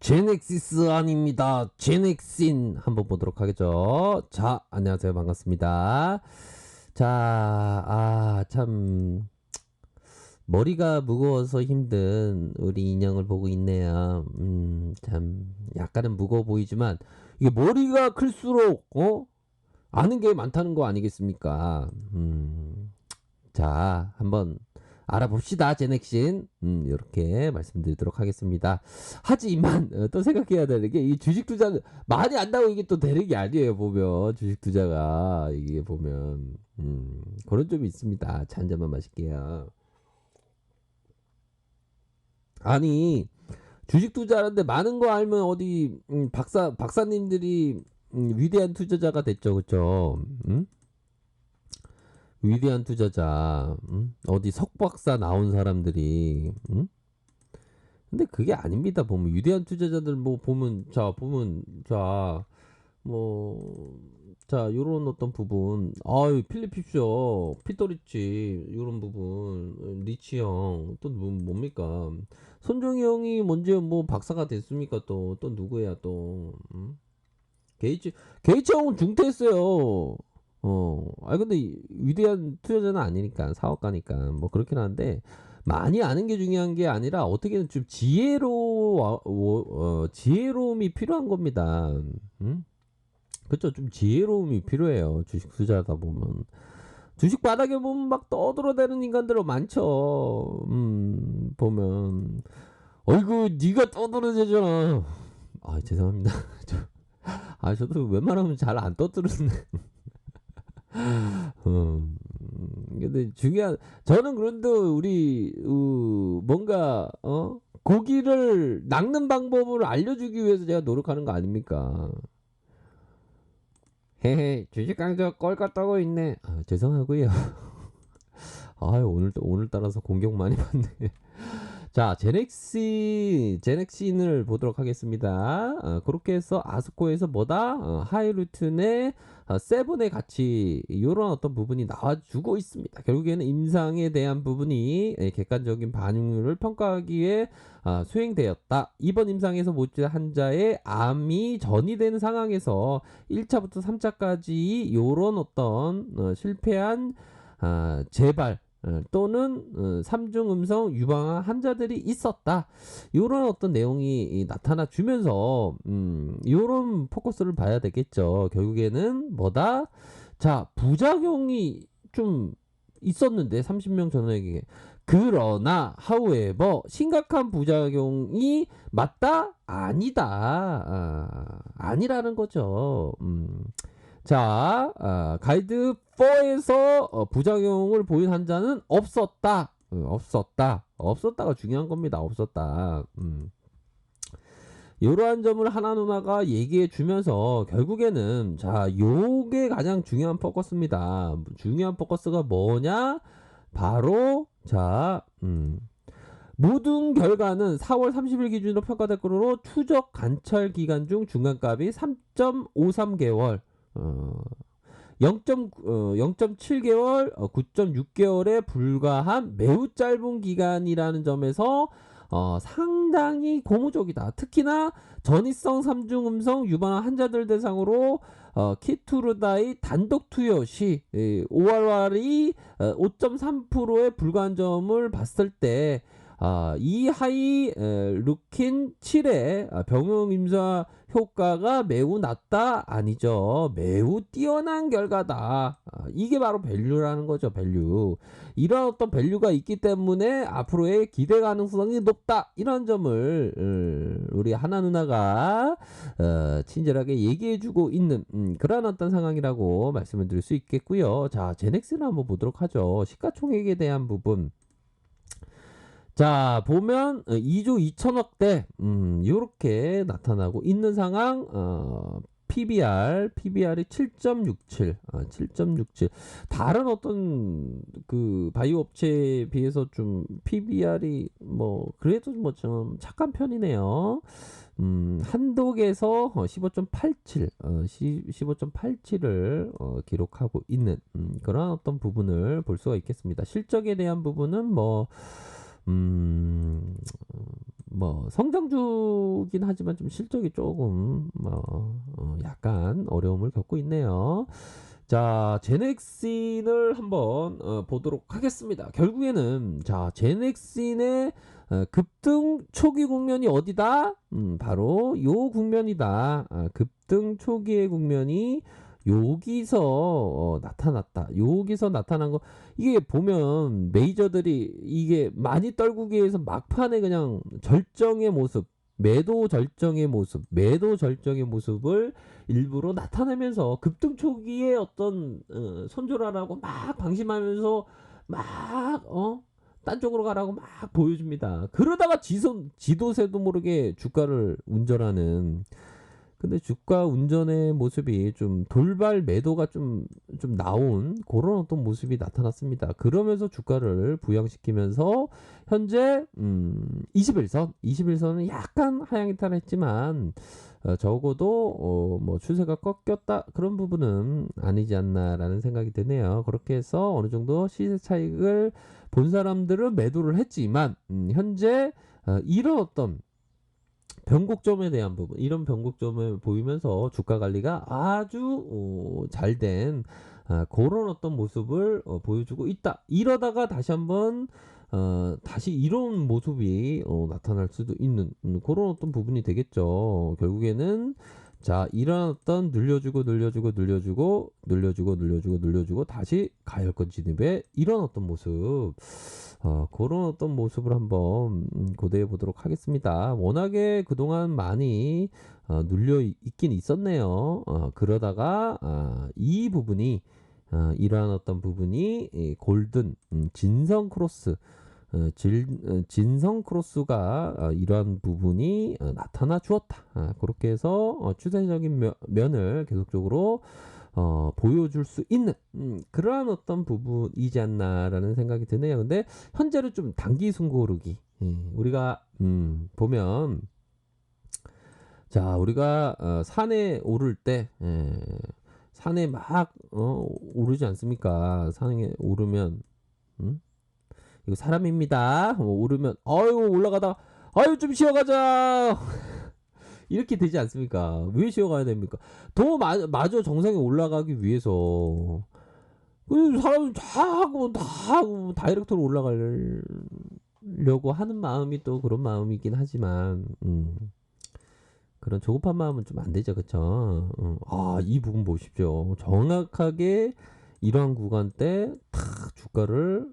제넥시스 아닙니다. 제넥신 한번 보도록 하겠죠. 자, 안녕하세요. 반갑습니다. 자, 참 머리가 무거워서 힘든 우리 인형을 보고 있네요. 참 약간은 무거워 보이지만 이게 머리가 클수록 아는 게 많다는 거 아니겠습니까? 자, 한번 알아봅시다. 제넥신. 이렇게 말씀드리도록 하겠습니다. 하지만 또 생각해야 되는 게 이 주식 투자는 많이 안다고 이게 또 되는 게 아니에요. 보면 주식 투자가 이게 보면 그런 점이 있습니다. 차 한 잔만 마실게요. 아니 주식 투자하는데 많은 거 알면 어디 박사님들이 위대한 투자자가 됐죠, 그렇죠? 위대한 투자자, 어디 석박사 나온 사람들이, 근데 그게 아닙니다. 보면 위대한 투자자들 뭐 보면 요런 어떤 부분, 필립 힙쇼, 피터 리치 요런 부분, 리치 형, 또 뭡니까? 손정희 형이 먼저 뭐 박사가 됐습니까? 또 누구야 또? 게이츠 형은 중퇴했어요. 근데 위대한 투자자는 아니니까 사업가니까 뭐 그렇긴 한데 많이 아는 게 중요한 게 아니라 어떻게든 좀 지혜로움이 필요한 겁니다. 그렇죠. 좀 지혜로움이 필요해요. 주식 투자하다 보면 주식 바닥에 보면 막 떠들어대는 인간들 많죠. 보면 어이구 네가 떠들어대잖아. 죄송합니다. 저도 웬만하면 잘 안 떠들었네. 근데 저는 그런데 우리, 뭔가, 고기를 낚는 방법을 알려주기 위해서 제가 노력하는 거 아닙니까? 헤헤, 주식 강좌 꼴까 떠고 있네. 죄송하고요. 오늘따라서 공격 많이 받네. 자, 제넥신을 보도록 하겠습니다. 그렇게 해서 아스코에서 하이루튼의 세븐의 가치 이런 어떤 부분이 나와주고 있습니다. 결국에는 임상에 대한 부분이 객관적인 반응률을 평가하기 위해 수행되었다. 이번 임상에서 모두 환자의 암이 전이되는 상황에서 1차부터 3차까지 이런 어떤 실패한 재발 또는 삼중 음성 유방암 환자들이 있었다. 이런 어떤 내용이 나타나 주면서 이런 포커스를 봐야 되겠죠. 결국에는 자, 부작용이 좀 있었는데 30명 전원에게 그러나 however 심각한 부작용이 맞다? 아니다. 아니라는 거죠. 자, 가이드 4에서 부작용을 보인 환자는 없었다. 없었다가 중요한 겁니다. 없었다. 이러한 점을 하나 누나가 얘기해 주면서 결국에는 자, 요게 가장 중요한 포커스입니다. 중요한 포커스가 뭐냐? 바로 자, 모든 결과는 4월 30일 기준으로 평가될 거로 추적 관찰 기간 중 중간값이 3.53개월 0.7개월, 9.6개월에 불과한 매우 짧은 기간이라는 점에서 상당히 고무적이다. 특히나 전이성 삼중 음성 유방암 환자들 대상으로 키투르다의 단독 투여 시 ORR이 5.3%에 불과한 점을 봤을 때 이 하이 루킨 7의 병용 임사 효과가 매우 낮다? 아니죠. 매우 뛰어난 결과다. 이게 바로 밸류라는 거죠. 밸류. 이런 어떤 밸류가 있기 때문에 앞으로의 기대 가능성이 높다. 이런 점을 우리 하나 누나가 친절하게 얘기해주고 있는 그런 어떤 상황이라고 말씀을 드릴 수 있겠고요. 자, 제넥스는 한번 보도록 하죠. 시가총액에 대한 부분. 자, 보면 2조 2천억대 요렇게 나타나고 있는 상황. PBR이 7.67, 7.67. 다른 어떤 그 바이오 업체에 비해서 좀 PBR이 뭐 그래도 뭐 좀 착한 편이네요. 한독에서 15.87, 15.87을 기록하고 있는 그런 어떤 부분을 볼 수가 있겠습니다. 실적에 대한 부분은 음 뭐 성장주긴 하지만 좀 실적이 조금 약간 어려움을 겪고 있네요. 자, 제넥신을 한번 보도록 하겠습니다. 결국에는 자, 제넥신의 급등 초기 국면이 어디다? 바로 요 국면이다. 급등 초기의 국면이 여기서 나타났다. 여기서 나타난 거 이게 보면 메이저들이 이게 많이 떨구기 위해서 막판에 그냥 절정의 모습, 매도 절정의 모습을 일부러 나타내면서 급등 초기에 어떤 손절하라고 막 방심하면서 막 딴 쪽으로 가라고 막 보여줍니다. 그러다가 지도새도 모르게 주가를 운전하는, 근데 주가 운전의 모습이 좀 돌발 매도가 좀 나온 그런 어떤 모습이 나타났습니다. 그러면서 주가를 부양시키면서 현재 21선은 약간 하향 이탈했지만 적어도 뭐 추세가 꺾였다 그런 부분은 아니지 않나라는 생각이 드네요. 그렇게 해서 어느 정도 시세 차익을 본 사람들은 매도를 했지만 현재 이런 어떤 변곡점에 대한 부분, 이런 변곡점을 보이면서 주가 관리가 아주 잘된 그런 어떤 모습을 보여주고 있다. 이러다가 다시 한번 다시 이런 모습이 나타날 수도 있는 그런 어떤 부분이 되겠죠. 결국에는 자, 이런 어떤 늘려주고 다시 가열권 진입에 이런 어떤 모습, 그런 어떤 모습을 한번 고대해 보도록 하겠습니다. 워낙에 그동안 많이 눌려 있긴 있었네요. 그러다가 이 부분이 이러한 어떤 부분이 골든 진성 크로스, 진성 크로스가 이러한 부분이 나타나 주었다. 그렇게 해서 추세적인 면을 계속적으로 보여줄 수 있는 그러한 어떤 부분이지 않나라는 생각이 드네요. 근데 현재는 좀 단기 숨고르기, 우리가 보면 자, 우리가 산에 오를 때 산에 막 오르지 않습니까? 산에 오르면 이거 사람입니다. 오르면 아유 올라가다 아유 좀 쉬어가자 이렇게 되지 않습니까? 왜 쉬어가야 됩니까? 더 마저 정상에 올라가기 위해서 사람은 다 하고 다이렉트로 올라가려고 하는 마음이 또 그런 마음이긴 하지만 그런 조급한 마음은 좀 안 되죠, 그쵸? 이 부분 보십시오. 정확하게 이러한 구간 때 탁 주가를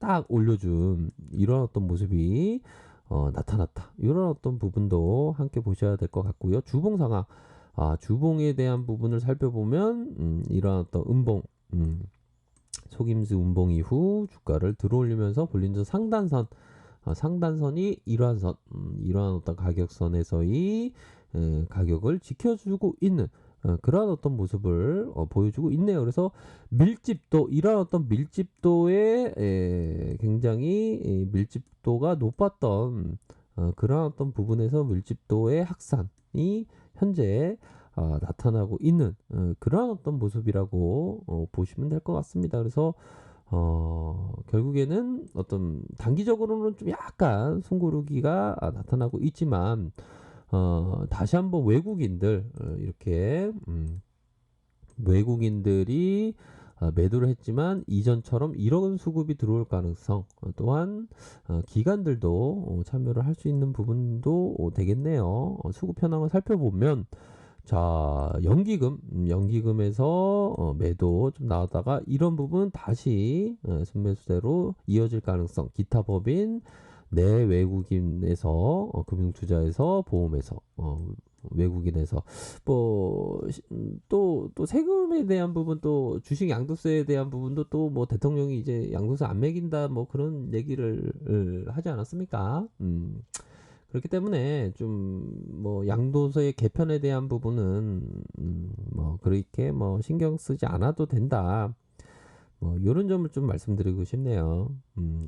딱 올려준 이런 어떤 모습이 나타났다. 이런 어떤 부분도 함께 보셔야 될 것 같고요. 주봉 상황, 주봉에 대한 부분을 살펴보면 이런 어떤 음봉, 속임수 음봉 이후 주가를 들어올리면서 볼린저 상단선이 이러한 이러한 어떤 가격선에서의 가격을 지켜주고 있는 그러한 어떤 모습을 보여주고 있네요. 그래서 밀집도, 이러한 어떤 밀집도에 굉장히 밀집도가 높았던 그러한 어떤 부분에서 밀집도의 확산이 현재 나타나고 있는 그러한 어떤 모습이라고 보시면 될 것 같습니다. 그래서 결국에는 어떤 단기적으로는 좀 약간 숨고르기가 나타나고 있지만 다시 한번 외국인들 이렇게 외국인들이 매도를 했지만 이전처럼 이런 수급이 들어올 가능성, 또한 기관들도 참여를 할 수 있는 부분도 되겠네요. 수급 현황을 살펴보면 자, 연기금에서 매도 좀 나왔다가 이런 부분 다시 순매수대로 이어질 가능성, 기타 법인 내 외국인에서 금융투자에서 보험에서 외국인에서 또 세금에 대한 부분, 또 주식 양도세에 대한 부분도 또 뭐 대통령이 이제 양도세 안 매긴다 뭐 그런 얘기를 하지 않았습니까? 그렇기 때문에 좀 뭐 양도세 개편에 대한 부분은 뭐 그렇게 뭐 신경 쓰지 않아도 된다. 뭐 이런 점을 좀 말씀드리고 싶네요.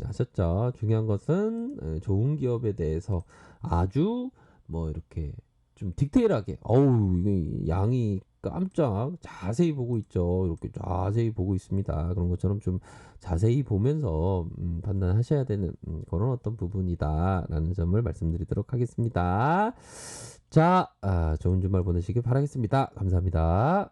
아셨죠? 중요한 것은 좋은 기업에 대해서 아주 뭐 이렇게 좀 디테일하게, 어우 이거 양이 깜짝 자세히 보고 있죠. 이렇게 자세히 보고 있습니다. 그런 것처럼 좀 자세히 보면서 판단하셔야 되는 그런 어떤 부분이다라는 점을 말씀드리도록 하겠습니다. 자, 좋은 주말 보내시길 바라겠습니다. 감사합니다.